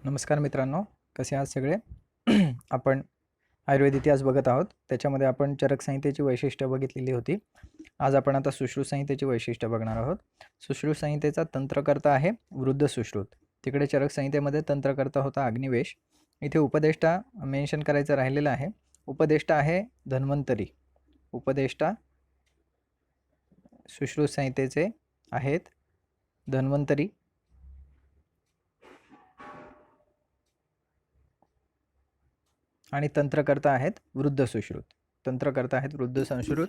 नमस्कार मित्रांनो, कसे आहात सगळे? आपण आयुर्वेद इतिहास बघत आहोत. त्याच्यामध्ये आपण चरक संहितेची वैशिष्ट्य बघितलेली होती. आज आपण आता सुश्रुत संहितेची वैशिष्ट्य बघणार आहोत. सुश्रुत संहितेचा तंत्रकर्ता आहे वृद्ध सुश्रुत. तिकडे चरक संहितेमध्ये तंत्रकर्ता होता अग्निवेश. इथे उपदेष्टा मेन्शन करायचं राहिलेलं आहे. उपदेष्टा आहे धन्वंतरी. उपदेष्टा सुश्रुत संहितेचे आहेत धन्वंतरी. आणि तंत्रकर्ता आहेत वृद्ध सुश्रुत. तंत्रकर्ता आहेत वृद्ध सुश्रुत.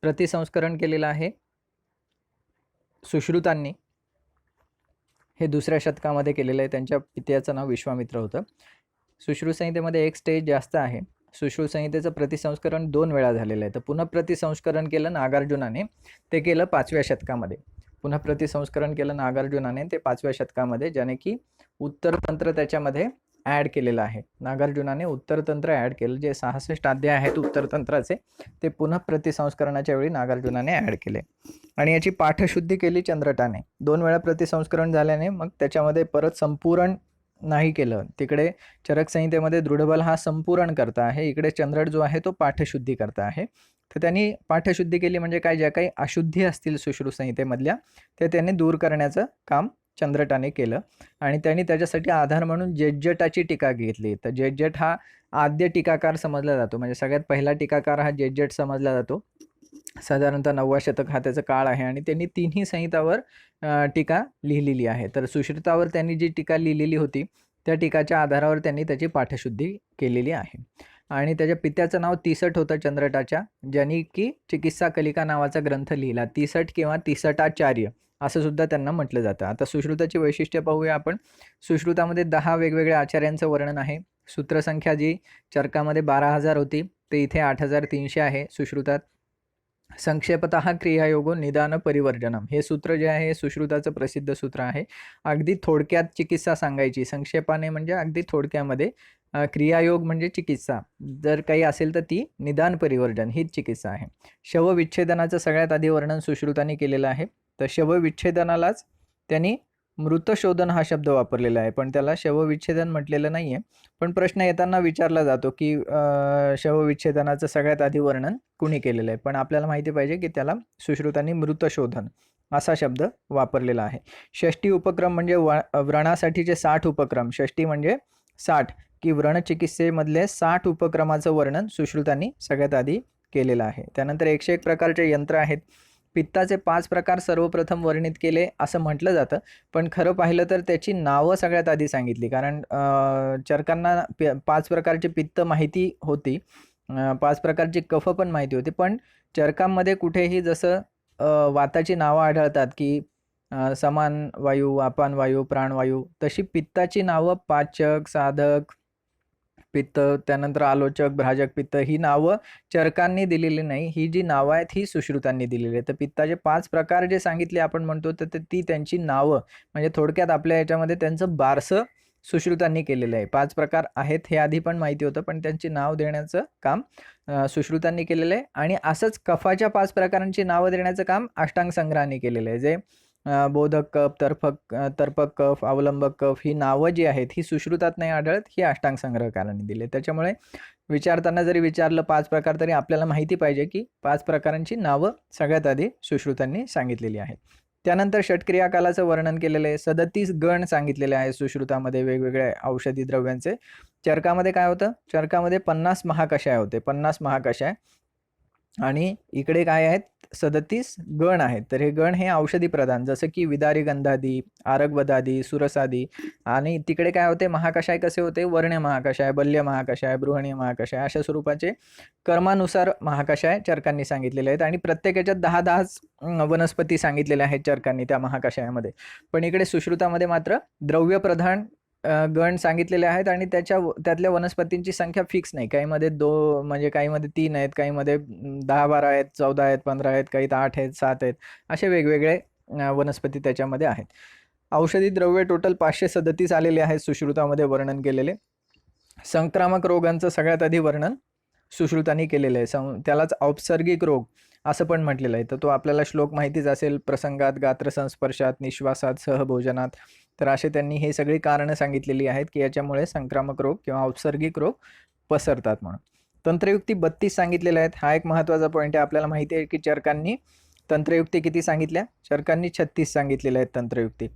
प्रतिसंस्करण केलेलं आहे सुश्रुतांनी. हे दुसऱ्या शतकामध्ये केलेलं आहे. त्यांच्या पित्याचं नाव विश्वामित्र होतं. सुश्रुत संहितेमध्ये एक स्टेज जास्त आहे. सुश्रुत संहितेचं प्रतिसंस्करण 2 वेळा झालेलं आहे. तर पुन्हा प्रतिसंस्करण केलं नागार्जुनाने. ते केलं 5व्या शतकामध्ये. पुन्हा प्रतिसंस्करण केलं नागार्जुनाने ते 5व्या शतकामध्ये, ज्याने की उत्तरतंत्र त्याच्यामध्ये ॲड केलेलं आहे. नागार्जुनाने उत्तरतंत्र ॲड केलं. जे 66 अध्याय आहेत उत्तरतंत्राचे ते पुन्हा प्रतिसंस्करणाच्या वेळी नागार्जुनाने ॲड केले. आणि याची पाठशुद्धी केली चंद्रटाने. 2 वेळा प्रतिसंस्करण झाल्याने मग त्याच्यामध्ये परत संपूर्ण नाही केलं. तिकडे चरक संहितेमध्ये दृढबल हा संपूर्ण करता आहे. इकडे चंद्रट जो आहे तो पाठशुद्धी करता आहे. तर त्यांनी पाठशुद्धी केली म्हणजे काय, ज्या काही अशुद्धी असतील सुश्रुत संहितेमधल्या ते त्यांनी दूर करण्याचं काम चंद्रटाने केलं. आणि त्यांनी त्याच्यासाठी आधार म्हणून जेज्जटाची टीका घेतली. तर जेज्जट हा आद्य टीकाकार समजला जातो. म्हणजे सगळ्यात पहिला टीकाकार हा जेज्जट समजला जातो. साधारणतः 9वा शतक हा त्याचा काळ आहे. आणि त्यांनी तिन्ही संहितावर टीका लिहिलेली आहे. तर सुश्रुतावर त्यांनी जी टीका लिहिलेली होती त्या टीकाच्या आधारावर त्यांनी त्याची पाठशुद्धी केलेली आहे. आणि त्याच्या पित्याचं नाव तिसट होतं चंद्रटाच्या, ज्यांनी की चिकित्सा कलिका नावाचा ग्रंथ लिहिला. तिसट किंवा तिसटाचार्य असं सुद्धा त्यांना म्हटलं जातं. आता सुश्रुताची वैशिष्ट्य पाहूया आपण. सुश्रुतामध्ये 10 वेगवेगळ्या आचार्यांचं वर्णन आहे. सूत्रसंख्या जी चरकामध्ये 12,000 होती ते इथे 8,300 आहे सुश्रुतात. संक्षेपतः क्रियायोगो निदान परिवर्जनम हे सूत्र जे आहे हे सुश्रुताचं प्रसिद्ध सूत्र आहे. अगदी थोडक्यात चिकित्सा सांगायची. संक्षेपाने म्हणजे अगदी थोडक्यामध्ये. क्रियायोग म्हणजे चिकित्सा जर काही असेल तर ती निदान परिवर्जन हीच चिकित्सा आहे. शवविच्छेदनाचं सगळ्यात आधी वर्णन सुश्रुतांनी केलेलं आहे. तर शवविच्छेदनालाच त्यांनी मृतशोधन हा शब्द वापरलेला आहे, पण त्याला शवविच्छेदन म्हटलेलं नाही आहे. पण प्रश्न येताना विचारला जातो की शवविच्छेदनाचं सगळ्यात आधी वर्णन कुणी केलेलं आहे. पण आपल्याला माहिती पाहिजे की त्याला सुश्रुतांनी मृतशोधन असा शब्द वापरलेला आहे. षष्टी उपक्रम म्हणजे व्रणासाठीचे 60 उपक्रम. षष्टी म्हणजे 60 की व्रणचिकित्सेमधले 60 उपक्रमाचं वर्णन सुश्रुतांनी सगळ्यात आधी केलेलं आहे. त्यानंतर 101 प्रकारचे यंत्र आहेत. पित्ताचे 5 प्रकार सर्वप्रथम वर्णित केले असं म्हटलं जातं, पण खरं पाहिलं तर त्याची नावं सगळ्यात आधी सांगितली. कारण चरकांना 5 प्रकारची पित्त माहिती होती, 5 प्रकारची कफ पण माहिती होती. पण चरकांमध्ये कुठेही जसं वाताची नावं आढळतात की समान वायू, अपान वायू, प्राणवायू, तशी पित्ताची नावं पाचक, साधक पित्त, त्यानंतर आलोचक, भ्राजक पित्त ही नावं चरकांनी दिलेली नाही. ही जी नावं आहेत ही सुश्रुतांनी दिलेली आहेत. तर पित्ताचे 5 प्रकार जे सांगितले आपण म्हणतो तर ती त्यांची नावं, म्हणजे थोडक्यात आपल्या याच्यामध्ये त्यांचं बारसं सुश्रुतांनी केलेलं आहे. 5 प्रकार आहेत हे आधी पण माहिती होतं, पण त्यांची नाव देण्याचं काम सुश्रुतांनी केलेलं आहे. आणि असंच कफाच्या 5 प्रकारांची नावं देण्याचं काम अष्टांग संग्रहाने केलेलं आहे. जे बोधक कफ, तर्पक कफ, अवलंबक कफ ही नावं जी आहेत ही सुश्रुतात नाही आढळत, ही अष्टांग संग्रहकारांनी दिली. त्याच्यामुळे विचारताना जरी विचारलं 5 प्रकार तरी आपल्याला माहिती पाहिजे की 5 प्रकारांची नावं सगळ्यात आधी सुश्रुतांनी सांगितलेली आहेत. त्यानंतर षटक्रियाकालाचं वर्णन केलेलं आहे. 37 गण सांगितलेले आहे सुश्रुतामध्ये वेगवेगळ्या औषधी द्रव्यांचे. चरकामध्ये काय होतं? चरकामध्ये 50 महाकषाय होते. 50 महाकषाय. आणि इकडे काय आहेत? 37 गण आहेत. तर हे गण हे औषधी प्रधान, जसं की विदारी गंधादी, आरगवदादी, सुरसादी. आणि तिकडे काय होते? महाकषाय कसे होते? वर्ण्य महाकषाय, बल्य महाकषाय, बृहणीय महाकषाय अशा स्वरूपाचे कर्मानुसार महाकषाय चरकांनी सांगितलेले आहेत. आणि प्रत्येक याच्यात 10-10च वनस्पती सांगितलेल्या आहेत चरकांनी त्या महाकषायामध्ये. पण इकडे सुश्रुतामध्ये मात्र द्रव्यप्रधान गण सांगितलेले आहेत. आणि त्यातल्या वनस्पतींची संख्या फिक्स नाही. काहीमध्ये म्हणजे काहीमध्ये 3 आहेत, काहीमध्ये 10-12 आहेत, 14 आहेत, 15 आहेत, काही 8 आहेत, 7 आहेत, असे वेगवेगळे वनस्पती त्याच्यामध्ये आहेत. औषधी द्रव्य टोटल 537 आलेले आहेत सुश्रुतामध्ये वर्णन केलेले. संक्रामक रोगांचं सगळ्यात आधी वर्णन सुश्रुतांनी केलेलं आहे. त्यालाच औपसर्गिक रोग असं पण म्हटलेलं आहे. तर तो आपल्याला श्लोक माहितीच असेल, प्रसंगात, गात्र संस्पर्शात, निश्वासात, सहभोजनात. तर असे त्यांनी हे सगळी कारणं सांगितलेली आहेत की याच्यामुळे संक्रामक रोग किंवा औपसर्गिक रोग पसरतात म्हणून. तंत्रयुक्ती 32 सांगितलेल्या आहेत. हा एक महत्त्वाचा पॉईंट आहे. आपल्याला माहिती आहे की चरकांनी तंत्रयुक्ती किती सांगितल्या? चरकांनी 36 सांगितलेल्या आहेत तंत्रयुक्ती.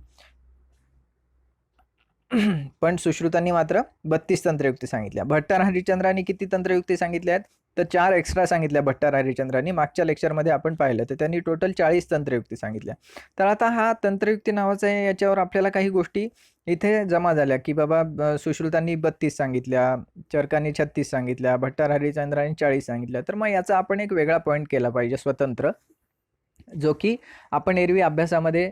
पण सुश्रुतांनी मात्र 32 तंत्रयुक्ती सांगितल्या. भट्टार हरिश्चंद्रांनी किती तंत्रयुक्ती सांगितल्या आहेत? तर 4 एक्स्ट्रा सांगितल्या भट्टार हरिश्चंद्रांनी. मागच्या लेक्चरमध्ये आपण पाहिलं तर त्यांनी टोटल 40 तंत्रयुक्ती सांगितल्या. तर आता हा तंत्रयुक्ती नावाचा आहे, याच्यावर आपल्याला काही गोष्टी इथे जमा झाल्या की बाबा सुश्रुतांनी 32 सांगितल्या, चरकांनी 36 सांगितल्या, भट्टार हरिश्चंद्रांनी 40 सांगितल्या. तर मग याचा आपण एक वेगळा पॉईंट केला पाहिजे स्वतंत्र, जो की आपण एरवी अभ्यासामध्ये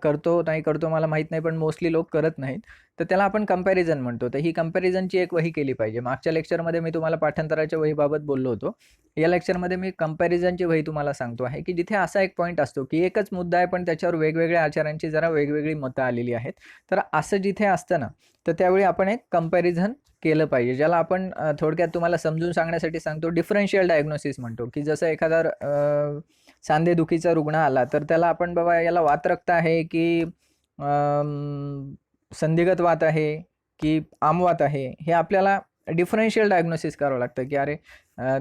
करतो नाही करतो मला माहीत नाही, पण मोस्टली लोक करत नाहीत. तर त्याला आपण कंपॅरिझन म्हणतो. तर ही कंपॅरिझनची एक वही केली पाहिजे. मागच्या लेक्चरमध्ये मी तुम्हाला पाठांतराच्या वहीबाबत बोललो होतो. या लेक्चरमध्ये मी कंपॅरिझनची वही तुम्हाला सांगतो आहे की जिथे असा एक पॉईंट असतो की एकच मुद्दा आहे पण त्याच्यावर वेगवेगळ्या आचार्यांची जरा वेगवेगळी मतं आलेली आहेत. तर असं जिथे असतं ना, तर त्यावेळी आपण एक कंपॅरिझन केलं पाहिजे, ज्याला आपण थोडक्यात तुम्हाला समजून सांगण्यासाठी सांगतो डिफरन्शियल डायग्नोसिस म्हणतो. की जसं एखादा सांधेदुखीचा रुग्ण आला तर त्याला आपण बाबा याला वातरक्त आहे की संधिगत वात आहे की आमवात आहे, हे आपल्याला डिफरन्शियल डायग्नोसिस करावं लागतं. की अरे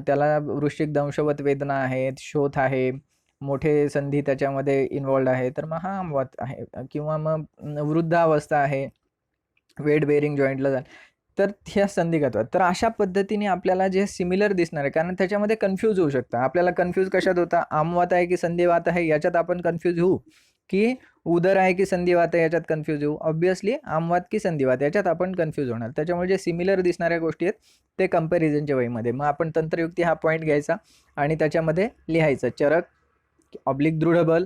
त्याला वृश्चिक दंशवत वेदना आहेत, शोथ आहे, मोठे संधी त्याच्यामध्ये इन्वॉल्ड आहे, तर मग हा आमवात आहे. किंवा मग वृद्धावस्था आहे, वेट बेअरिंग जॉईंटला झालं, तर ह्या संधिगत वात. तर अशा पद्धतीने आपल्याला जे सिमिलर दिसणार आहे, कारण त्याच्यामध्ये कन्फ्यूज होऊ शकतं. आपल्याला कन्फ्यूज कशात होता? आमवात आहे की संधिवात आहे याच्यात आपण कन्फ्यूज होऊ, की उदर आहे की संधिवात आहे याच्यात कन्फ्यूज होऊ. ऑब्व्हियसली आमवात की संधिवात याच्यात आपण कन्फ्यूज होणार. त्याच्यामुळे जे सिमिलर दिसणाऱ्या गोष्टी आहेत ते कंपॅरिझनच्या वहीमध्ये. मग आपण तंत्रयुक्ती हा पॉईंट घ्यायचा आणि त्याच्यामध्ये लिहायचं चरक ऑब्लिक दृढबल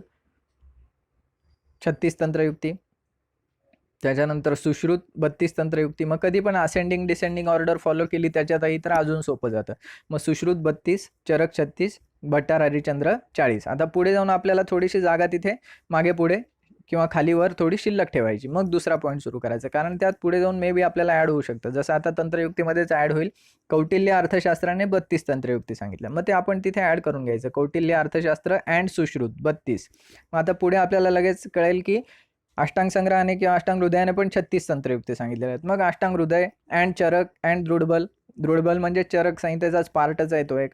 36 तंत्रयुक्ती, त्याच्यानंतर सुश्रुत 32 तंत्रयुक्ती. मग कधी पण असेंडिंग डिसेंडिंग ऑर्डर फॉलो केली त्याच्यातही तर अजून सोपं जातं. मग सुश्रुत 32, चरक 36, भट्टार हरिश्चंद्र 40. आता पुढे जाऊन आपल्याला थोडीशी जागा तिथे मागे पुढे किंवा खालीवर थोडी शिल्लक ठेवायची, मग दुसरा पॉईंट सुरू करायचा, कारण त्यात पुढे जाऊन मे बी आपल्याला ॲड होऊ शकतं. जसं आता तंत्रयुक्तीमध्येच ॲड होईल. कौटिल्य अर्थशास्त्राने 32 तंत्रयुक्ती सांगितल्या, मग ते आपण तिथे ॲड करून घ्यायचं. कौटिल्य अर्थशास्त्र अँड सुश्रुत 32. मग आता पुढे आपल्याला लगेच कळेल की अष्टांग संग्रहाने किंवा अष्टांग हृदयाने पण 36 तंत्रयुक्ती सांगितलेल्या आहेत. मग अष्टांग हृदय अँड चरक अँड दृढबल, दृढबल म्हणजे चरक संहितेचाच पार्टच आहे तो एक,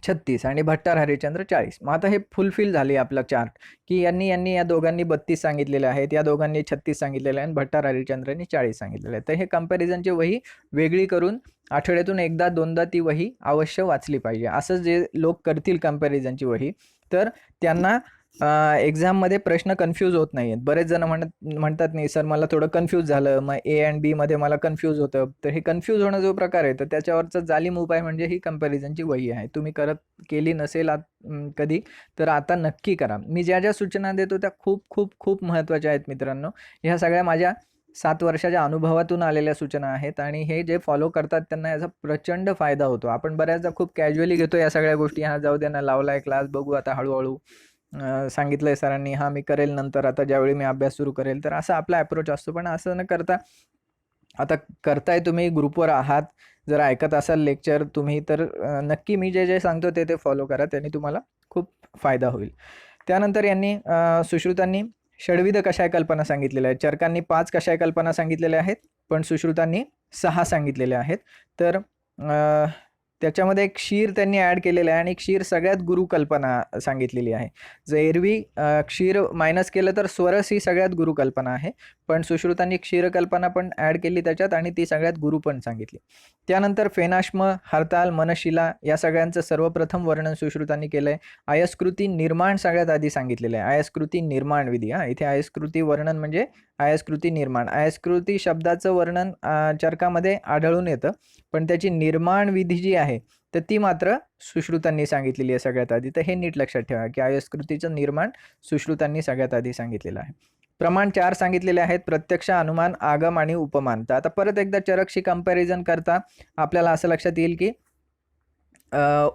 36 आणि भट्टार हरिश्चंद्र 40. मग आता हे फुलफिल झाले आपलं चार्ट की यांनी या दोघांनी 32 सांगितलेले आहेत, या दोघांनी 36 सांगितलेले आहे आणि भट्टार हरिश्चंद्रांनी 40 सांगितलेले आहेत. तर हे कंपॅरिझनची वही वेगळी करून आठवड्यातून एकदा दोनदा ती वही अवश्य वाचली पाहिजे. असं जे लोक करतील कंपॅरिझनची वही, तर त्यांना एक्झाममध्ये प्रश्न कन्फ्यूज होत नाही आहेत. बरेच जण म्हणतात नाही सर मला थोडं कन्फ्यूज झालं, मग ए अँड बी मध्ये मला कन्फ्यूज होतं. तर हे कन्फ्यूज होणं जो प्रकार आहे तर त्याच्यावरचा जालीम उपाय म्हणजे ही कंपॅरिझनची वही आहे. तुम्ही केली नसेल कधी तर आता नक्की करा. मी ज्या ज्या सूचना देतो त्या खूप खूप खूप महत्त्वाच्या आहेत मित्रांनो. ह्या सगळ्या माझ्या 7 वर्षाच्या अनुभवातून आलेल्या सूचना आहेत आणि हे जे फॉलो करतात त्यांना याचा प्रचंड फायदा होतो. आपण बऱ्याचदा खूप कॅज्युअली घेतो या सगळ्या गोष्टी. हा जाऊ दे ना, लावलाय क्लास, बघू आता हळूहळू, सांगितलंय सरांनी, हा मी करेल नंतर, आता ज्यावेळी मी अभ्यास सुरू करेल. तर असा आपला अप्रोच असतो. पण असं न करता आता करताय, तुम्ही ग्रुपवर आहात, जर ऐकत असाल लेक्चर तुम्ही, तर नक्की मी जे जे सांगतो ते फॉलो करा, त्यांनी तुम्हाला खूप फायदा होईल. त्यानंतर यांनी सुश्रुतांनी षड्विध कषाय कल्पना सांगितलेल्या आहेत. चरकांनी 5 कषाय कल्पना सांगितलेल्या आहेत, पण सुश्रुतांनी 6 सांगितलेल्या आहेत. तर त्याच्यामध्ये एक क्षीर त्यांनी ॲड केलेलं आहे आणि क्षीर सगळ्यात गुरु कल्पना सांगितलेली आहे. जर एरवी क्षीर मायनस केलं तर स्वरस ही सगळ्यात गुरु कल्पना आहे, पण सुश्रुतांनी क्षीर कल्पना पण ॲड केली त्याच्यात आणि ती सगळ्यात गुरु पण सांगितली. त्यानंतर फेनाश्म, हरताल, मनशिला या सगळ्यांचं सर्वप्रथम वर्णन सुश्रुतांनी केलं आहे. आयस्कृती निर्माण सगळ्यात आधी सांगितलेलं आहे. आयस्कृती निर्माण विधी, इथे आयस्कृती वर्णन म्हणजे आयस्कृती निर्माण. आयस्कृती शब्दाचं वर्णन चरकामध्ये आढळून येतं, पण त्याची निर्माण विधी जी आहे तर ती मात्र सुश्रुतांनी सांगितलेली आहे सगळ्यात आधी. तर हे नीट लक्षात ठेवा की आयस्कृतीचं निर्माण सुश्रुतांनी सगळ्यात आधी सांगितलेलं आहे. प्रमाण 4 सांगितलेले आहेत: प्रत्यक्ष, अनुमान, आगम आणि उपमान. तर आता परत एकदा चरकशी कंपॅरिझन करता आपल्याला असं लक्षात येईल की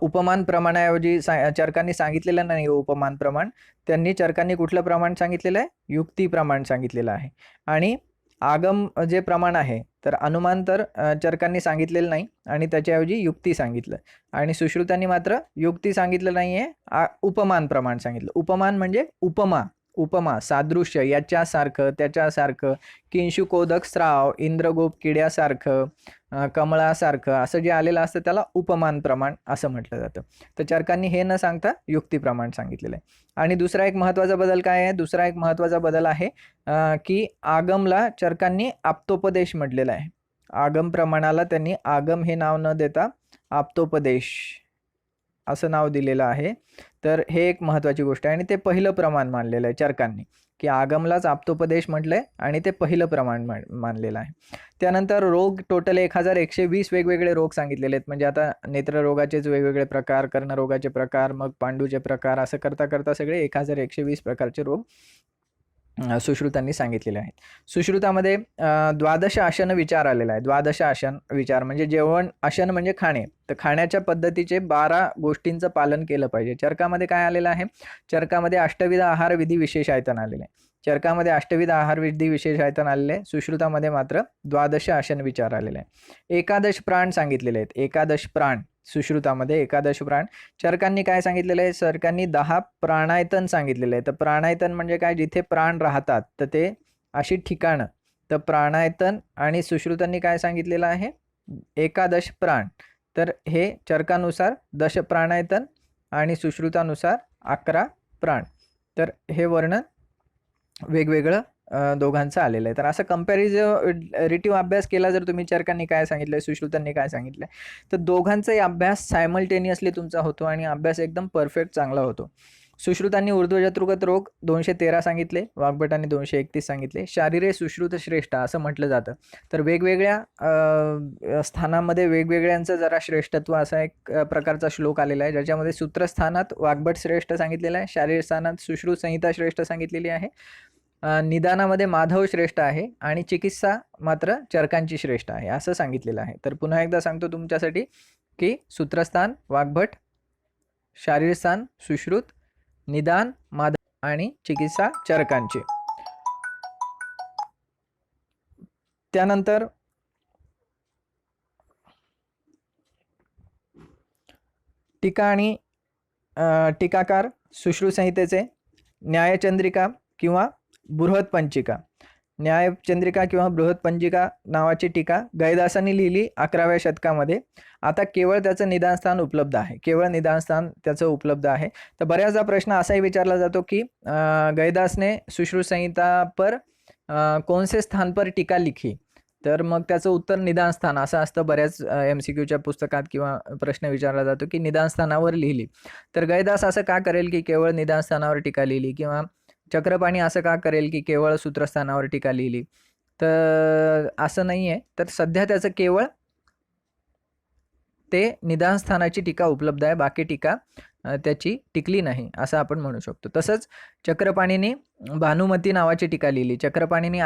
उपमान प्रमाणाऐवजी चरकांनी सांगितलेलं नाही उपमान प्रमाण, त्यांनी चरकांनी कुठलं प्रमाण सांगितलेलं आहे? युक्ती प्रमाण सांगितलेलं आहे. आणि आगम जे प्रमाण आहे तर अनुमान तर चरकांनी सांगितलेलं नाही आणि त्याच्याऐवजी युक्ती सांगितलं आणि सुश्रुतांनी मात्र युक्ती सांगितलं नाही आहे, उपमान प्रमाण सांगितलं. उपमान म्हणजे उपमा, उपमा सादृश्य, याच्यासारखं त्याच्यासारखं, किंशुकोदक स्राव, इंद्रगोप किड्यासारखं, कमळासारखं असं जे आलेलं असतं त्याला उपमान प्रमाण असं म्हटलं जातं. तर चरकांनी हे न सांगता युक्ती प्रमाण सांगितलेलं आहे. आणि दुसरा एक महत्त्वाचा बदल काय आहे? दुसरा एक महत्त्वाचा बदल आहे की आगमला चरकांनी आप्तोपदेश म्हटलेला आहे. आगम प्रमाणाला त्यांनी आगम हे नाव न देता आप्तोपदेश असं नाव दिलेलं आहे. तर हे एक महत्त्वाची गोष्ट आहे आणि ते पहिलं प्रमाण मानलेलं आहे चरकांनी, की आगमलाच आप्तोपदेश म्हटलंय आणि ते पहिलं प्रमाण मानलेलं आहे. त्यानंतर रोग टोटल 1120 वेगवेगळे रोग सांगितलेले आहेत. म्हणजे आता नेत्ररोगाचेच वेगवेगळे प्रकार, कर्णरोगाचे प्रकार, मग पांडूचे प्रकार, असं करता करता सगळे 1120 प्रकारचे रोग सुश्रुतांनी सांगितलेले आहेत. सुश्रुतामध्ये द्वादश आसन विचार आलेला आहे. द्वादश आसन विचार म्हणजे जेवण, आसन म्हणजे खाणे, तर खाण्याच्या पद्धतीचे 12 गोष्टींचं पालन केलं पाहिजे. चरकामध्ये काय आलेलं आहे? चरकामध्ये अष्टविध आहार विधी विशेष आयतन आलेले आहे. चरकामध्ये अष्टविध आहार विधी विशेष आयतन आलेले आहे. सुश्रुतामध्ये मात्र द्वादश आसन विचार आलेले आहे. एकादश प्राण सांगितलेले आहेत. एकादश प्राण सुश्रुतामध्ये एकादश प्राण. चरकांनी काय सांगितलेलं आहे? चरकांनी 10 प्राणायतन सांगितलेलं आहे. तर प्राणायतन म्हणजे काय? जिथे प्राण राहतात तर ते अशी ठिकाणं, तर प्राणायतन. आणि सुश्रुतांनी काय सांगितलेलं आहे? एकादश प्राण. तर हे चरकानुसार 10 प्राणायतन आणि सुश्रुतानुसार 11 प्राण. तर हे वर्णन वेगवेगळं दोघांचं आलेलं आहे. तर असं कंपॅरिझिव्ह अभ्यास केला जर तुम्ही, चरकांनी काय सांगितलं, सुश्रुतांनी काय सांगितलं, तर दोघांचाही अभ्यास सायमल्टेनियसली तुमचा होतो आणि अभ्यास एकदम परफेक्ट चांगला होतो. सुश्रुतांनी ऊर्ध्वजत्रुगत रोग 213 सांगितले, वाग्भटांनी 231 सांगितले. शारीरे सुश्रुत श्रेष्ठ असं म्हटलं जातं. तर वेगवेगळ्या स्थानामध्ये वेगवेगळ्यांचं जरा श्रेष्ठत्व असा एक प्रकारचा श्लोक आलेला आहे, ज्याच्यामध्ये सूत्रस्थानात वाग्भट श्रेष्ठ सांगितलेला आहे, शारीर स्थानात सुश्रुत संहिता श्रेष्ठ सांगितलेली आहे, निदानामध्ये माधव श्रेष्ठ आहे आणि चिकित्सा मात्र चरकांची श्रेष्ठ आहे असं सांगितलेलं आहे. तर पुन्हा एकदा सांगतो तुमच्यासाठी की सूत्रस्थान वाग्भट, शारीरस्थान सुश्रुत, निदान माधव आणि चिकित्सा चरकांची. त्यानंतर टीका आणि टीकाकार सुश्रुत संहितेचे न्यायचंद्रिका किंवा बृहत्पंचिका. न्यायचंद्रिका किंवा बृहत्पंचिका नावाची टीका गैदासांनी लिहिली 11व्या शतकामध्ये. आता केवळ त्याचं निदानस्थान उपलब्ध आहे, केवळ निदानस्थान त्याचं उपलब्ध आहे. तर बऱ्याचदा प्रश्न असाही विचारला जातो की गैदास ने सुश्रुत संहिता पर कौन से स्थान पर टीका लिखी, तर मग त्याचं उत्तर निदानस्थान असं असतं. बऱ्याच MCQच्या पुस्तकात किंवा प्रश्न विचारला जातो की निदानस्थानावर लिहिली. तर गैदास असं का करेल की केवळ निदानस्थानावर टीका लिहिली, किंवा चक्रपाणी असं का करेल की केवळ सूत्रस्थानावर टीका लिहिली, तर असं नाही आहे. तर सध्या त्याचं केवळ ते निदानस्थानाची टीका उपलब्ध आहे, बाकी टीका त्याची टिकली नाही असं आपण म्हणू शकतो. तसंच चक्रपाणीने भानुमती नावाची टीका लिहिली. चक्रपाणीने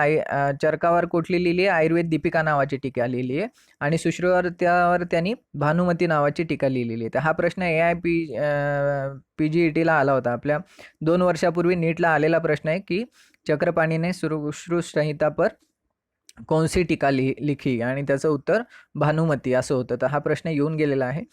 चरकावर कुठली लिहिली आहे? आयुर्वेद दीपिका नावाची टीका लिहिली आहे आणि सुश्रुतावर त्यांनी भानुमती नावाची टीका लिहिलेली आहे. तर हा प्रश्न PGETला आला होता. आपल्या 2 वर्षापूर्वी नीटला आलेला प्रश्न आहे की चक्रपाणीने सुश्रुत संहिता पर कोणसी टीका लिखी, आणि त्याचं उत्तर भानुमती असं होतं. तर हा प्रश्न येऊन गेलेला आहे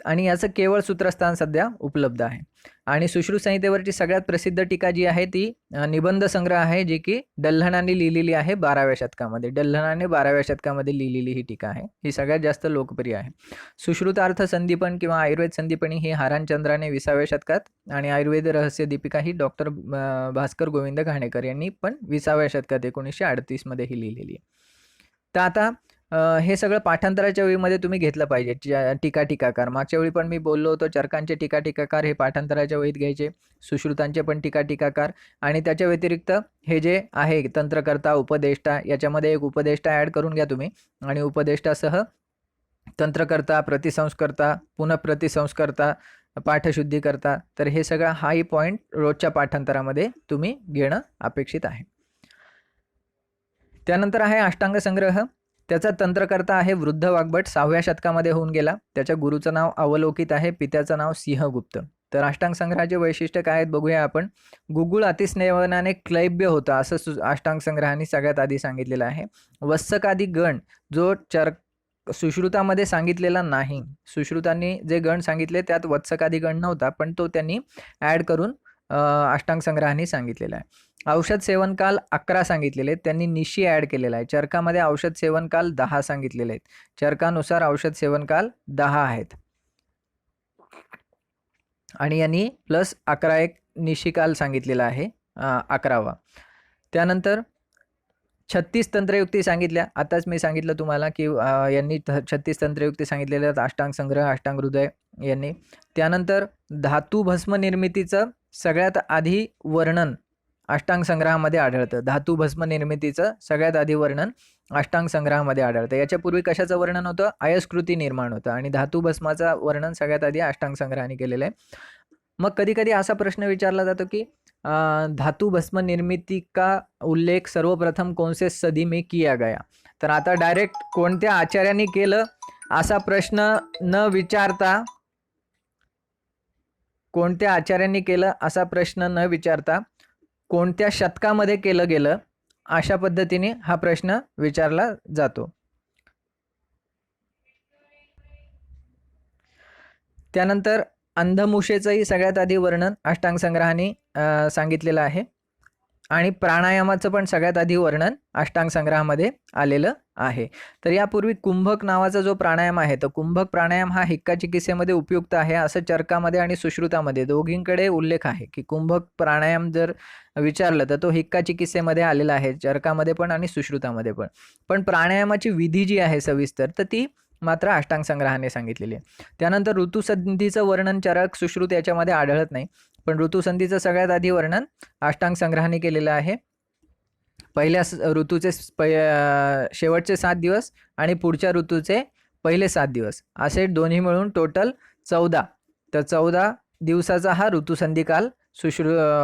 आणि याचं केवळ सूत्रस्थान सध्या उपलब्ध आहे. आणि सुश्रुत संहितेवरची सगळ्यात प्रसिद्ध टीका जी आहे ती निबंध संग्रह आहे, जी की डल्हणाने लिहिलेली आहे 12व्या शतकामध्ये. डल्हणाने 12व्या शतकामध्ये लिहिलेली ही टीका आहे, ही सगळ्यात जास्त लोकप्रिय आहे. सुश्रुतार्थ संदीपन किंवा आयुर्वेद संदीपनी ही हारानचंद्राने 20व्या शतकात, आणि आयुर्वेद रहस्य दीपिका ही डॉक्टर भास्कर गोविंद घाणेकर यांनी पण 20व्या शतकात 1938 मध्ये ही लिहिलेली आहे. तर आता हे सगळं पाठांतराच्या वेळीमध्ये तुम्ही घेतलं पाहिजे. टीका टीकाकार मागच्या वेळी पण मी बोललो होतो, चरकांचे टीका टीकाकार हे पाठांतराच्या वेळीत घ्यायचे, सुश्रुतांचे पण टीका टीकाकार, आणि त्याच्या व्यतिरिक्त हे जे आहे तंत्रकर्ता उपदेष्टा, याच्यामध्ये एक उपदेष्टा ॲड करून घ्या तुम्ही, आणि उपदेष्टासह तंत्रकर्ता, प्रतिसंस्कर्ता, पुन्हा प्रतिसंस्कर्ता, पाठशुद्धीकर्ता. तर हे सगळं हाई पॉईंट रोजच्या पाठांतरामध्ये तुम्ही घेणं अपेक्षित आहे. त्यानंतर आहे अष्टांग संग्रह. त्याचा तंत्रकर्ता आहे वृद्ध वाग्भट, 6व्या शतकामध्ये होऊन गेला. त्याच्या गुरुचं नाव अवलोकित आहे, पित्याचं नाव सिंहगुप्त. तर अष्टांग संग्रहाचे वैशिष्ट्य काय आहेत बघूया आपण. गुगुळ अतिस्नेवनाने क्लैब्य होता असं अष्टांग संग्रहाने सगळ्यात आधी सांगितलेलं आहे. वत्सकादी गण जो सुश्रुतामध्ये सांगितलेला नाही. सुश्रुतांनी जे गण सांगितले त्यात वत्सकादी गण नव्हता, पण तो त्यांनी ॲड करून अष्टांग संग्रहाने सांगितलेला आहे. औषध सेवनकाल 11 सांगितलेले आहेत, त्यांनी निशी ॲड केलेला आहे. चरकामध्ये औषध सेवनकाल 10 सांगितलेले आहेत. चरकानुसार औषध सेवनकाल 10 आहेत आणि यांनी प्लस 11 एक निशिकाल सांगितलेला आहे 11वा. त्यानंतर 36 तंत्रयुक्ती सांगितल्या. आताच मी सांगितलं तुम्हाला की यांनी 36 तंत्रयुक्ती सांगितलेल्या आहेत अष्टांग संग्रह, अष्टांग हृदय यांनी. त्यानंतर धातू भस्म निर्मितीचं सगळ्यात आधी वर्णन अष्टांग संग्रहामध्ये आढळतं. धातू भस्म निर्मितीचं सगळ्यात आधी वर्णन अष्टांग संग्रहामध्ये आढळतं. याच्यापूर्वी कशाचं वर्णन होतं? अयस्कृती निर्माण होतं आणि धातू भस्माचं वर्णन सगळ्यात आधी अष्टांग संग्रहाने केलेलं आहे. मग कधी कधी असा प्रश्न विचारला जातो की धातु भस्म निर्मिती का उल्लेख सर्वप्रथम कौन से सदी में किया गया. तर आता डायरेक्ट कोणत्या आचार्यांनी केलं असा प्रश्न न विचारता, कोणत्या आचार्यांनी केलं असा प्रश्न न विचारता कोणत्या शतकामध्ये केलं गेलं अशा पद्धतीने हा प्रश्न विचारला जातो. त्यानंतर अंधमुषेचंही सगळ्यात आधी वर्णन अष्टांग संग्रहाने सांगितलेलं आहे आणि प्राणायामाचं पण सगळ्यात आधी वर्णन अष्टांग संग्रहामध्ये आलेलं आहे. तर यापूर्वी कुंभक नावाचा जो प्राणायाम आहे, तर कुंभक प्राणायाम हा हिक्का चिकित्सेमध्ये उपयुक्त आहे असं चरकामध्ये आणि सुश्रुतामध्ये दोघींकडे उल्लेख आहे की कुंभक प्राणायाम जर विचारलं तर तो हिक्का चिकित्सेमध्ये आलेला आहे, चरकामध्ये पण आणि सुश्रुतामध्ये पण. पण प्राणायामाची विधी जी आहे सविस्तर तर ती मात्र अष्टांग संग्रहाने सांगितलेली आहे. त्यानंतर ऋतुसंधीचं वर्णन चरक सुश्रुत याच्यामध्ये आढळत नाही, पण ऋतुसंधीचं सगळ्यात आधी वर्णन अष्टांग संग्रहाने केलेलं आहे. पहिल्या ऋतूचे शेवटचे 7 दिवस आणि पुढच्या ऋतूचे पहिले 7 दिवस असे दोन्ही मिळून टोटल 14. तर 14 दिवसाचा हा ऋतुसंधी काल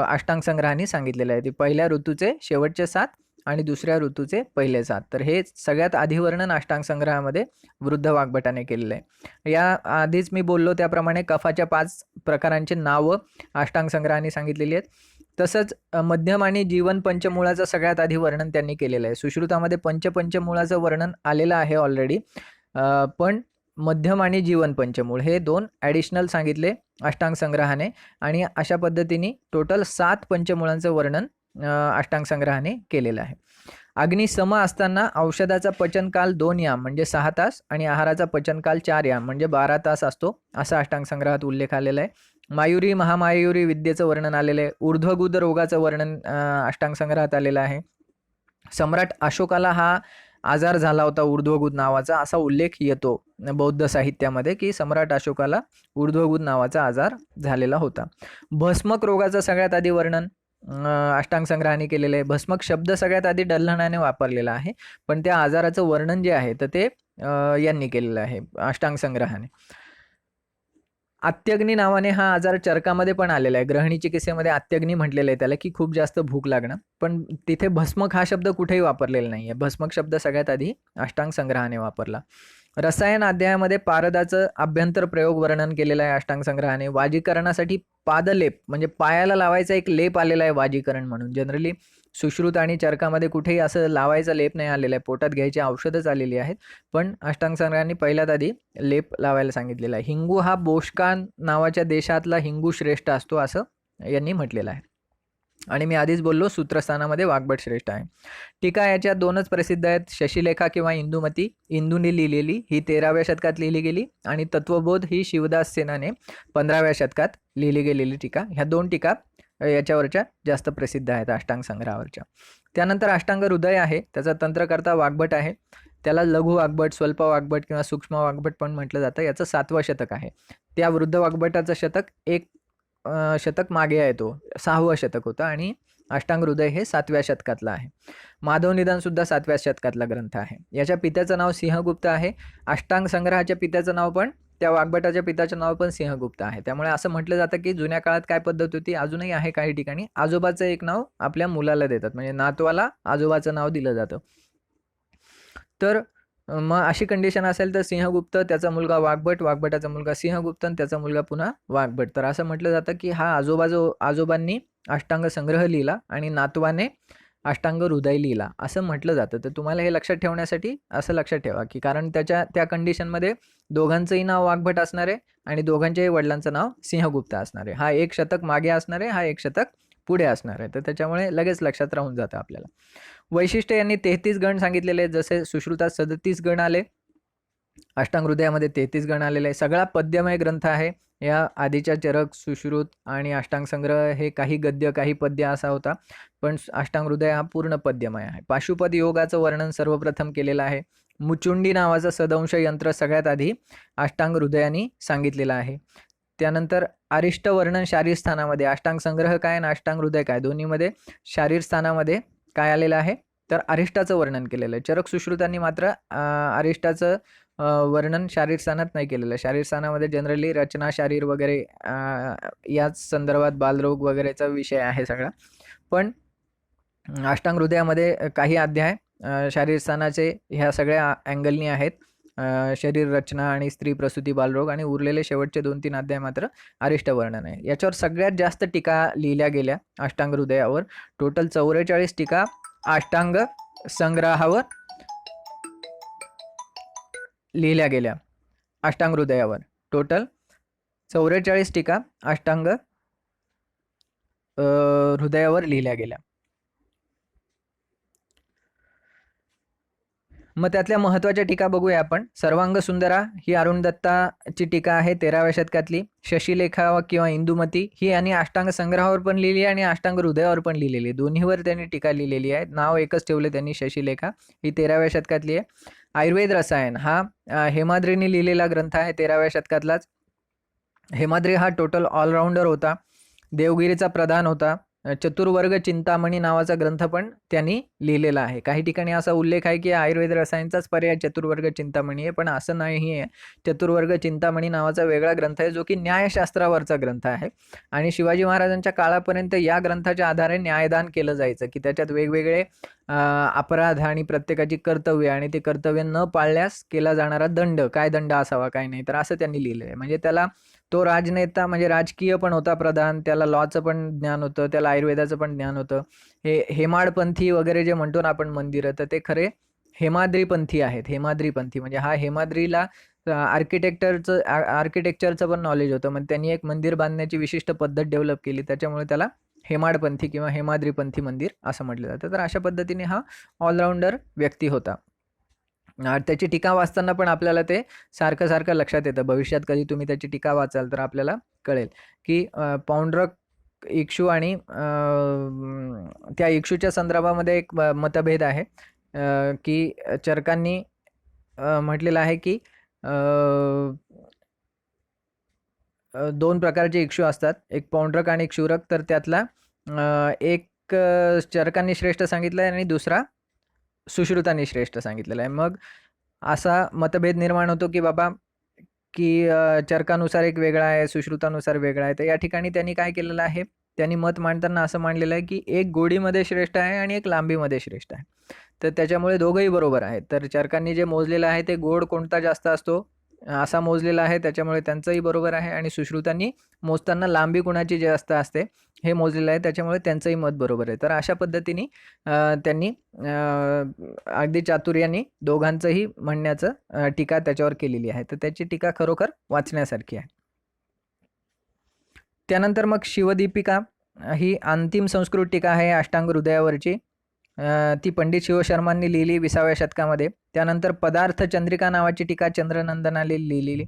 अष्टांग संग्रहाने सांगितलेला आहे. पहिल्या ऋतूचे शेवटचे 7 आणि दुसऱ्या ऋतूचे पहिले 7. तर हे सगळ्यात आधी वर्णन अष्टांग संग्रहामध्ये वृद्ध वाग्भटाने केलेलं आहे. या आधीच मी बोललो त्याप्रमाणे कफाच्या 5 प्रकारांचे नावं अष्टांग संग्रहाने सांगितलेली आहेत. तसंच मध्यम आणि जीवन पंचमूळाचं सगळ्यात आधी वर्णन त्यांनी केलेलं आहे. सुश्रुतामध्ये पंचमूळाचं वर्णन आलेलं आहे ऑलरेडी, पण मध्यम आणि जीवन पंचमूळ हे 2 ॲडिशनल सांगितले अष्टांग संग्रहाने आणि अशा पद्धतीने टोटल 7 पंचमूळांचं वर्णन अष्टांग संग्रहाने केलेलं आहे. अग्नी सम असताना औषधाचा पचनकाल 2 याम म्हणजे 6 तास आणि आहाराचा पचनकाल 4 याम म्हणजे 12 तास असतो असा अष्टांग संग्रहात उल्लेख आलेला आहे. मायुरी महामायुरी विद्येचं वर्णन आलेलं आहे. ऊर्ध्वगुद रोगाचं वर्णन अष्टांग संग्रहात आलेलं आहे. सम्राट अशोकाला हा आजार झाला होता ऊर्ध्वगुद नावाचा असा उल्लेख येतो बौद्ध साहित्यामध्ये की सम्राट अशोकाला ऊर्ध्वगुद नावाचा आजार झालेला होता. भस्मक रोगाचं सगळ्यात आधी वर्णन अष्टांग संग्रहाने केलेलं आहे. भस्मक शब्द सगळ्यात आधी डल्हणाने वापरलेला आहे, पण त्या आजाराचं वर्णन जे आहे तर ते यांनी केलेलं आहे अष्टांग संग्रहाने. अत्यग्नी नावाने हा आजार चरकामध्ये पण आलेला आहे. ग्रहणी चिकित्सेमध्ये अत्यग्नी म्हटलेलं आहे त्याला की खूप जास्त भूक लागणं, पण तिथे भस्मक हा शब्द कुठेही वापरलेला नाही आहे. भस्मक शब्द सगळ्यात आधी अष्टांग संग्रहाने वापरला. रसायन अध्यायामध्ये पारदाचं अभ्यंतर प्रयोग वर्णन केलेलं आहे अष्टांग संग्रहाने. वाजीकरणासाठी पादलेप म्हणजे पायाला लावायचा एक लेप आलेला आहे वाजीकरण म्हणून. जनरली सुश्रुत आणि चरकामध्ये कुठेही असं लावायचा लेप नाही आलेला आहे, पोटात घ्यायची औषधच आलेली आहेत, पण अष्टांग संग्रहाने पहिल्यात आधी लेप लावायला सांगितलेला आहे. हिंगू हा बोशकान नावाच्या देशातला हिंगू श्रेष्ठ असतो असं यांनी म्हटलेलं आहे. आणि मी आधीच बोललो सूत्रस्थानामध्ये वाग्भट श्रेष्ठ आहे. टीका याच्या 2च प्रसिद्ध आहेत, शशिलेखा किंवा इंदुमती. इंदूने लिहिलेली ही 13व्या शतकात लिहिली गेली आणि तत्वबोध ही शिवदास सेनाने 15व्या शतकात लिहिली गेलेली टीका. ह्या 2 टीका याच्यावरच्या जास्त प्रसिद्ध आहेत अष्टांग संग्रहावरच्या. त्यानंतर अष्टांग हृदय आहे, त्याचा तंत्रकर्ता वाग्भट आहे. त्याला लघु वाग्भट, स्वल्प वाग्भट किंवा सूक्ष्म वाग्भट पण म्हटलं जातं. याचं 7वं शतक आहे. त्या वृद्ध वाग्भटाचं शतक एक शतक मागे आहे, तो 6वं शतक होतं आणि अष्टांग हृदय हे 7व्या शतकातलं आहे. माधव निदान सुद्धा 7व्या शतकातला ग्रंथ आहे. याच्या पित्याचं नाव सिंहगुप्त आहे. अष्टांग संग्रहाच्या पित्याचं नाव पण, त्या वाग्भटाच्या पित्याचं नाव पण सिंहगुप्त आहे. त्यामुळे असं म्हटलं जातं की जुन्या काळात काय पद्धत होती, अजूनही आहे काही ठिकाणी, आजोबाचं एक नाव आपल्या मुलाला देतात, म्हणजे नातवाला आजोबाचं नाव दिलं जातं. तर मग अशी कंडिशन असेल तर सिंहगुप्त, त्याचा मुलगा वाग्भट, वाग्भटाचा मुलगा सिंहगुप्त आणि त्याचा मुलगा पुन्हा वाग्भट. तर असं म्हटलं जातं की हा आजोबांनी अष्टांग संग्रह लिहिला आणि नातवाने अष्टांग हृदय लिहिला असं म्हटलं जातं. तर तुम्हाला हे लक्षात ठेवण्यासाठी असं लक्षात ठेवा की कारण त्या कंडिशनमध्ये दोघांचंही नाव वाग्भट असणार आहे आणि दोघांच्याही वडिलांचं नाव सिंहगुप्त असणार आहे. हा एक शतक मागे असणार आहे, हा एक शतक पुढे असणार आहे. तर त्याच्यामुळे लगेच लक्षात राहून जातं आपल्याला. वैशिष्ट्य यांनी 33 गण सांगितलेले आहेत. जसे सुश्रुतात 37 गण आले, अष्टांग हृदयामध्ये 33 गण आलेले आहे. सगळा पद्यमय ग्रंथ आहे. या आधीच्या चरक, सुश्रुत आणि अष्टांग संग्रह हे काही गद्य काही पद्य असा होता, पण अष्टांग हृदय हा पूर्ण पद्यमय आहे. पाशुपद योगाचं वर्णन सर्वप्रथम केलेलं आहे. मुचुंडी नावाचं सदंश यंत्र सगळ्यात आधी अष्टांग हृदयानी सांगितलेलं आहे. त्यानंतर अरिष्ट वर्णन शारीर स्थानामध्ये, अष्टांग संग्रह काय आणि अष्टांग हृदय काय दोन्हीमध्ये शारीर स्थानामध्ये काय आलेलं आहे तर अरिष्टाचं वर्णन केलेलं आहे. चरक सुश्रुतांनी मात्र अरिष्टाचं वर्णन शारीर स्थानात नाही केलेलं. शारीर स्थानामध्ये जनरली रचना शारीर वगैरे याच संदर्भात बालरोग वगैरेचा विषय आहे सगळा. पण अष्टांग हृदयामध्ये काही अध्याय शारीर स्थानाचे ह्या सगळ्या अँगलनी आहेत. शरीर रचना आणि स्त्री प्रसूती बालरोग आणि उरलेले शेवटचे 2-3 अध्याय मात्र अरिष्ट वर्णन आहे. याच्यावर सगळ्यात जास्त टीका लिहिल्या गेल्या अष्टांग हृदयावर. टोटल 44 टीका अष्टांग संग्रहावर लिहिल्या गेल्या. अष्टांग हृदयावर टोटल 44 टीका अष्टांग हृदयावर लिहिल्या गेल्या. मग त्यातल्या महत्त्वाच्या टीका बघूया आपण. सर्वांग सुंदरा ही अरुण दत्ताची टीका आहे 13व्या शतकातली. शशिलेखा किंवा इंदुमती ही यांनी अष्टांग संग्रहावर पण लिहिली आणि अष्टांग हृदयावर पण लिहिलेली, दोन्हीवर त्यांनी टीका लिहिलेली आहे. नाव एकच ठेवले त्यांनी, शशिलेखा. ही 13व्या शतकातली आहे. आयुर्वेद रसायन हा हेमाद्रीने लिहिलेला ग्रंथ आहे 13व्या शतकातलाच. हेमाद्री हा टोटल ऑलराऊंडर होता, देवगिरीचा प्रधान होता. चतुर्वर्ग चिंतामणी नावाचा ग्रंथ पण त्यांनी लिहिलेला आहे. काही ठिकाणी असा उल्लेख आहे की आयुर्वेद रसायनचाच पर्याय चतुर्वर्ग चिंतामणी आहे, पण असं नाही आहे. चतुर्वर्ग चिंतामणी नावाचा वेगळा ग्रंथ आहे जो की न्यायशास्त्रावरचा ग्रंथ आहे आणि शिवाजी महाराजांच्या काळापर्यंत या ग्रंथाच्या आधारे न्यायदान केलं जायचं की त्याच्यात वेगवेगळे अपराध आणि प्रत्येकाची कर्तव्य आणि ते कर्तव्य न पाळल्यास केला जाणारा दंड, काय दंड असावा काय नाही, तर असं त्यांनी लिहिलं आहे. म्हणजे त्याला तो राजनेता म्हणजे राजकीय पण होता प्रधान, त्याला लॉचं पण ज्ञान होतं, त्याला आयुर्वेदाचं पण ज्ञान होतं. हे हेमाडपंथी वगैरे जे म्हणतो ना आपण मंदिरं, तर ते खरे हेमाद्रीपंथी आहेत. हेमाद्रीपंथी म्हणजे हा हेमाद्रीला आर्किटेक्चरचं पण नॉलेज होतं. मग त्यांनी एक मंदिर बांधण्याची विशिष्ट पद्धत डेव्हलप केली, त्याच्यामुळे त्याला हेमाडपंथी किंवा हेमाद्रीपंथी मंदिर असं म्हटलं जातं. तर अशा पद्धतीने हा ऑलराऊंडर व्यक्ती होता. त्याची टीका वाचताना पण आपल्याला ते सारखं लक्षात येतं. भविष्यात कधी तुम्ही त्याची टीका वाचाल तर आपल्याला कळेल की पौंड्रक इक्षू आणि त्या इक्षूच्या संदर्भामध्ये एक मतभेद आहे की चरकांनी म्हटलेलं आहे की 2 प्रकारचे इक्षू असतात, एक पौंड्रक आणि एक क्षुरक. तर त्यातला एक चरकांनी श्रेष्ठ सांगितलं आहे आणि दुसरा सुश्रुतांनी श्रेष्ठ सांगितलेला आहे. मग असा मतभेद निर्माण होतो की बाबा की चरकानुसार एक वेगळा आहे, सुश्रुतानुसार वेगळा आहे. तर या ठिकाणी त्यांनी काय केलेलं आहे, त्यांनी मत मांडताना असं मांडलेलं आहे की एक गोडीमध्ये श्रेष्ठ आहे आणि एक लांबीमध्ये श्रेष्ठ आहे. तर त्याच्यामुळे दोघंही बरोबर आहेत. तर चरकांनी जे मोजलेलं आहे ते गोड कोणता जास्त असतो असा मोजलेला आहे, त्याच्यामुळे त्यांचंही बरोबर आहे. आणि सुश्रुतांनी मोजताना लांबी कुणाची जास्त असते हे मोजलेलं आहे, त्याच्यामुळे त्यांचंही मत बरोबर आहे. तर अशा पद्धतीने त्यांनी अगदी चातुर्याने दोघांचंही म्हणण्याचं टीका त्याच्यावर केलेली आहे. तर त्याची टीका खरोखर वाचण्यासारखी आहे. त्यानंतर मग शिवदीपिका ही अंतिम संस्कृत टीका आहे अष्टांग हृदयावरची. ती पंडित शिवशर्मांनी लिहिली 20व्या शतकामध्ये. त्यानंतर पदार्थ चंद्रिका नावाची टीका चंद्रनंदनाने लिहिलेली.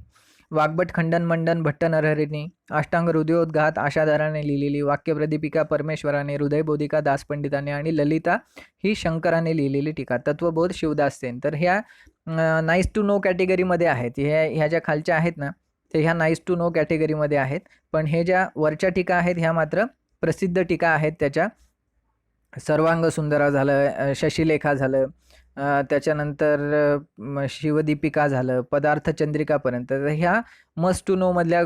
वाग्भट खंडन मंडन भट्ट नरहरींनी. अष्टांग हृदयोद्घात आशाधाराने लिहिलेली. वाक्यप्रदीपिका परमेश्वराने. हृदयबोधिका दासपंडिताने आणि ललिता ही शंकराने लिहिलेली टीका. तत्वबोध शिवदास सेन. तर ह्या नाईस टू नो कॅटेगरीमध्ये आहेत. ह्या ज्या खालच्या आहेत ना ते ह्या नाईस टू नो कॅटेगरीमध्ये आहेत, पण हे ज्या वरच्या टीका आहेत ह्या मात्र प्रसिद्ध टीका आहेत त्याच्या. सर्वांग सुंदरा झालं, शशिलेखा झालं, त्याच्यानंतर शिवदीपिका झालं, पदार्थचंद्रिकापर्यंत. तर ह्या मस्ट टू नो मधल्या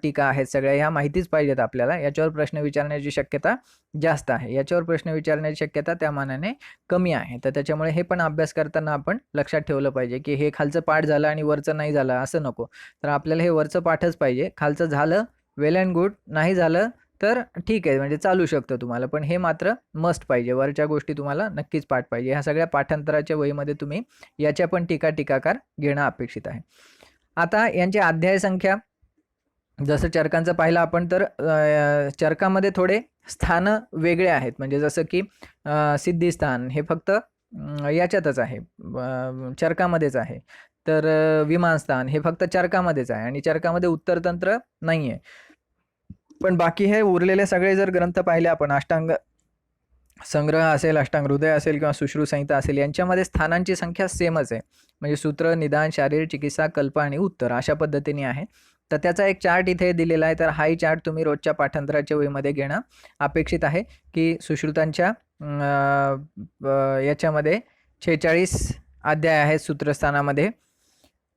टीका आहेत सगळ्या. ह्या माहितीच पाहिजेत आपल्याला. याच्यावर प्रश्न विचारण्याची शक्यता जास्त आहे. याच्यावर प्रश्न विचारण्याची शक्यता त्या मानाने कमी आहे. तर त्याच्यामुळे हे पण अभ्यास करताना आपण लक्षात ठेवलं पाहिजे की हे खालचं पाठ झालं आणि वरचं नाही झालं असं नको. तर आपल्याला हे वरचं पाठच पाहिजे. खालचं झालं वेल अँड गुड, नाही झालं तर ठीक आहे, म्हणजे चालू शकतं तुम्हाला. पण हे मात्र मस्ट पाहिजे. वरच्या गोष्टी तुम्हाला नक्कीच पाठ पाहिजे. ह्या सगळ्या पाठांतराच्या वहीमध्ये तुम्ही याच्या पण टीकाकार घेणं अपेक्षित आहे. आता यांची अध्याय संख्या जसं चरकांचं पाहिलं आपण, तर चरकामध्ये थोडे स्थान वेगळे आहेत. म्हणजे जसं की सिद्धिस्थान हे फक्त याच्यातच आहे, चरकामध्येच आहे. तर विमानस्थान हे फक्त चरकामध्येच आहे आणि चरकामध्ये उत्तरतंत्र नाही आहे. पण बाकी हे उरलेले सगळे जर ग्रंथ पाहिले आपण, अष्टांग संग्रह असेल, अष्टांग हृदय असेल किंवा सुश्रुतसंहिता असेल, यांच्यामध्ये स्थानांची संख्या सेमच आहे. म्हणजे सूत्र, निदान, शारीर, चिकित्सा, कल्प आणि उत्तर अशा पद्धतीने आहे. तर त्याचा एक चार्ट इथे दिलेला आहे. तर हाही चार्ट तुम्ही रोजच्या पाठांतराच्या वहीमध्ये घेणं अपेक्षित आहे. की सुश्रुतांच्या याच्यामध्ये 46 अध्याय आहेत सूत्रस्थानामध्ये,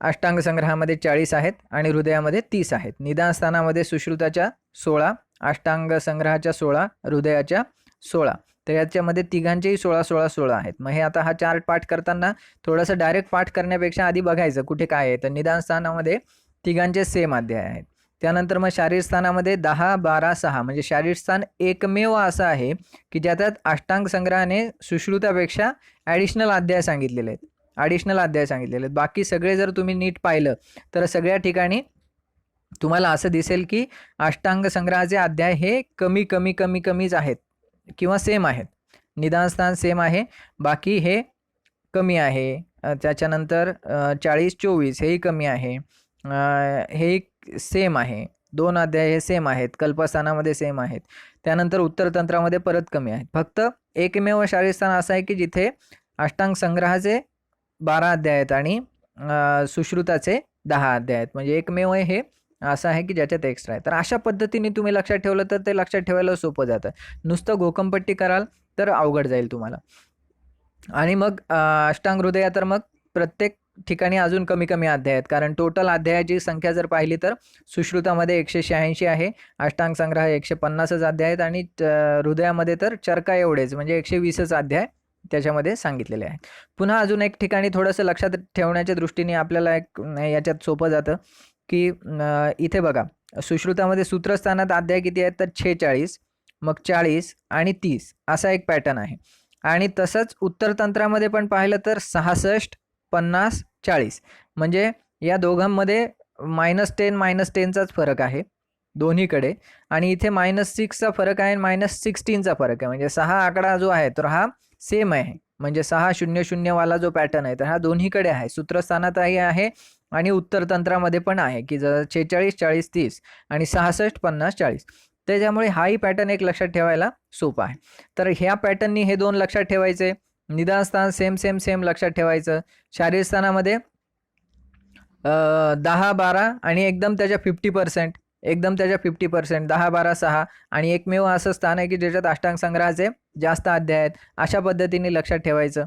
अष्टांग संग्रहामध्ये 40 आहेत आणि हृदयामध्ये 30 आहेत. निदान स्थानामध्ये सुश्रुताच्या 16, अष्टांग संग्रहाच्या 16, हृदयाच्या 16. तर याच्यामध्ये तिघांचेही 16 आहेत. मग हे आता हा चार्ट पाठ करताना थोडंसं डायरेक्ट पाठ करण्यापेक्षा आधी बघायचं कुठे काय आहे. तर निदान स्थानामध्ये तिघांचे सेम अध्याय आहेत. त्यानंतर मग शारीर स्थानामध्ये 10, 12, 6 म्हणजे शारीर स्थान एकमेव असं आहे की ज्याच्यात अष्टांग संग्रहाने सुश्रुतापेक्षा ॲडिशनल अध्याय सांगितलेले आहेत. बाकी सगळे जर तुम्ही नीट पाहिलं तर सगळ्या ठिकाणी तुम्हाला असं दिसेल की अष्टांग संग्रहाचे अध्याय हे कमीच आहेत किंवा सेम आहेत. निदानस्थान सेम आहे, बाकी हे कमी आहे. त्याच्यानंतर 40-24 हेही कमी आहे. हे सेम आहे. 2 अध्याय हे सेम आहेत. कल्पस्थानामध्ये सेम आहेत. त्यानंतर उत्तरतंत्रामध्ये परत कमी आहेत. फक्त एकमेव शारीर स्थान असं आहे की जिथे अष्टांग संग्रहाचे 12 अध्याय आहेत आणि सुश्रुताचे 10 अध्याय आहेत. म्हणजे एकमेव हे असं आहे की ज्याच्यात एक्स्ट्रा आहे. तर अशा पद्धतीने तुम्ही लक्षात ठेवलं तर ते लक्षात ठेवायला सोपं जातं. नुसतं घोकमपट्टी कराल तर अवघड जाईल तुम्हाला. आणि मग अष्टांग हृदया तर मग प्रत्येक ठिकाणी अजून कमी अध्याय आहेत. कारण टोटल अध्यायाची संख्या जर पाहिली तर सुश्रुतामध्ये 186 आहे, अष्टांग संग्रह 150च अध्याय आहेत आणि हृदयामध्ये तर चरका एवढेच म्हणजे 120च अध्याय त्याच्यामध्ये सांगितलेले आहेत. पुन्हा अजून एक ठिकाणी थोडंसं लक्षात ठेवण्याच्या दृष्टीने आपल्याला एक याच्यात सोपं जातं की इथे बघा, सुश्रुतामध्ये सूत्रस्थानात अध्याय किती आहेत तर 46, मग 40 आणि 30 असा एक पॅटर्न आहे. आणि तसंच उत्तरतंत्रामध्ये पण पाहिलं तर 66, 50, 40 म्हणजे या दोघांमध्ये -10 -10चाच फरक आहे दोन्हीकडे. आणि इथे -6चा फरक आहे आणि -16चा फरक आहे. म्हणजे 6 आकडा जो आहे तर हा सेम आहे. म्हणजे 600 वाला जो पॅटर्न आहे तर हा दोन्हीकडे आहे. सूत्रस्थानातही आहे आणि उत्तरतंत्रामध्ये पण आहे की 46, 40, 30 आणि 66, 50, 40. त्याच्यामुळे हाही पॅटर्न एक लक्षात ठेवायला सोपा आहे. तर ह्या पॅटर्ननी हे 2 लक्षात ठेवायचे. निदानस्थान सेम लक्षात ठेवायचं. शारीर स्थानामध्ये 10, 12 आणि एकदम त्याच्या 50%, 10, 12, 6 आणि एकमेव असं स्थान आहे की ज्याच्यात अष्टांग संग्रहाचे जास्त अध्याय आहेत. अशा पद्धतीने लक्षात ठेवायचं.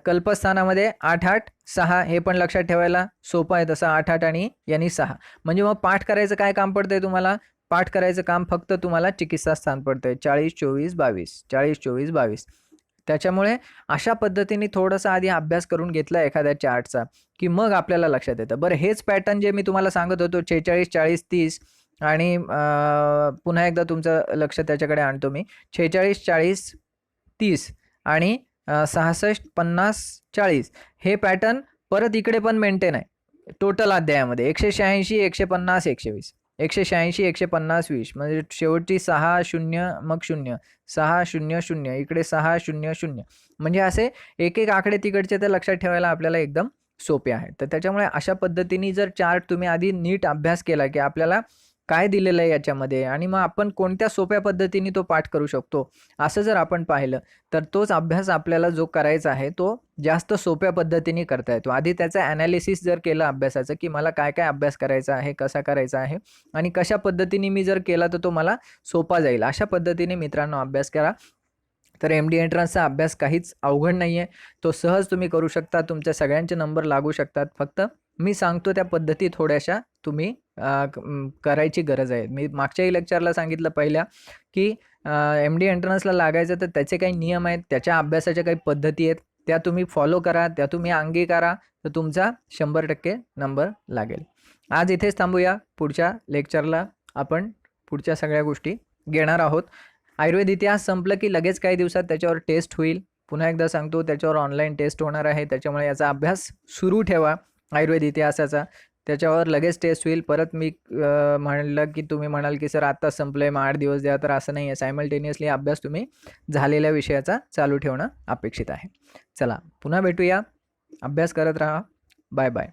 कल्पस्थानामध्ये 8, 8, 6 हे पण लक्षात ठेवायला सोपं आहे. तसं 8, 8 आणि यांनी 6. म्हणजे मग पाठ करायचं काय काम पडतंय तुम्हाला? पाठ करायचं काम फक्त तुम्हाला चिकित्सा स्थान पडतंय 40, 24, 22, 40, 24, 22. त्याच्यामुळे अशा पद्धतीने थोडंसं आधी अभ्यास करून घेतला एखाद्या चार्टचा की मग आपल्याला लक्षात येतं. बरं, हेच पॅटर्न जे मी तुम्हाला सांगत होतो 46, 40, 30 आणि पुन्हा एकदा तुमचं लक्ष त्याच्याकडे आणतो मी. 46, 40, 30 आणि 66, 50, 40 हे पॅटर्न परत इकडे पण मेंटेन आहे. टोटल अध्यायामध्ये 186, 150, 120, 186, 150, 20 म्हणजे शेवटची 6, 0 मग 0, 6, 0, 0 इकडे 6, 0, 0 म्हणजे असे एक आकडे तिकडचे तर लक्षात ठेवायला आपल्याला एकदम सोपे आहेत. तर त्याच्यामुळे अशा पद्धतीने जर चार्ट तुम्ही आधी नीट अभ्यास केला की आपल्याला काय दिलेलं आहे याच्यामध्ये आणि मग आपण कोणत्या सोप्या पद्धतीने तो पाठ करू शकतो असं जर आपण पाहिलं तर तोच अभ्यास आपल्याला जो करायचा आहे तो जास्त सोप्या पद्धतीने करता येतो. आधी त्याचं ॲनालिसिस जर केलं अभ्यासाचं की मला काय अभ्यास करायचा आहे, कसा करायचा आहे आणि कशा पद्धतीने मी जर केला तर तो मला सोपा जाईल. अशा पद्धतीने मित्रांनो अभ्यास करा. तर MD एंट्रन्सचा अभ्यास काहीच अवघड नाही आहे, तो सहज तुम्ही करू शकता, तुमच्या सगळ्यांचे नंबर लागू शकतात. फक्त मी सांगतो त्या पद्धती थोड्याशा तुम्ही करायची गरज आहे. मी मागच्याही लेक्चरला सांगितलं पहिल्या की MD एंट्रन्सला लागायचं तर त्याचे काही नियम आहेत, त्याच्या अभ्यासाच्या काही पद्धती आहेत, त्या तुम्ही फॉलो करा, त्या तुम्ही अंगीकारा, तर तुमचा 100% नंबर लागेल. आज इथेच थांबूया. पुढच्या लेक्चरला आपण पुढच्या सगळ्या गोष्टी घेणार आहोत. आयुर्वेद इतिहास संपलं की लगेच काही दिवसात त्याच्यावर टेस्ट होईल. पुन्हा एकदा सांगतो, त्याच्यावर ऑनलाईन टेस्ट होणार आहे, त्याच्यामुळे याचा अभ्यास सुरू ठेवा आयुर्वेद इतिहासाचा. त्याच्यावर लगेच टेस्ट होईल. परत मी म्हणलं की तुम्ही म्हणाल की सर आत्ताच संपलं आहे, मग 8 दिवस द्या, तर असं नाही आहे. सायमल्टेनियसली अभ्यास तुम्ही झालेल्या विषयाचा चालू ठेवणं अपेक्षित आहे. चला पुन्हा भेटूया. अभ्यास करत राहा. Bye bye.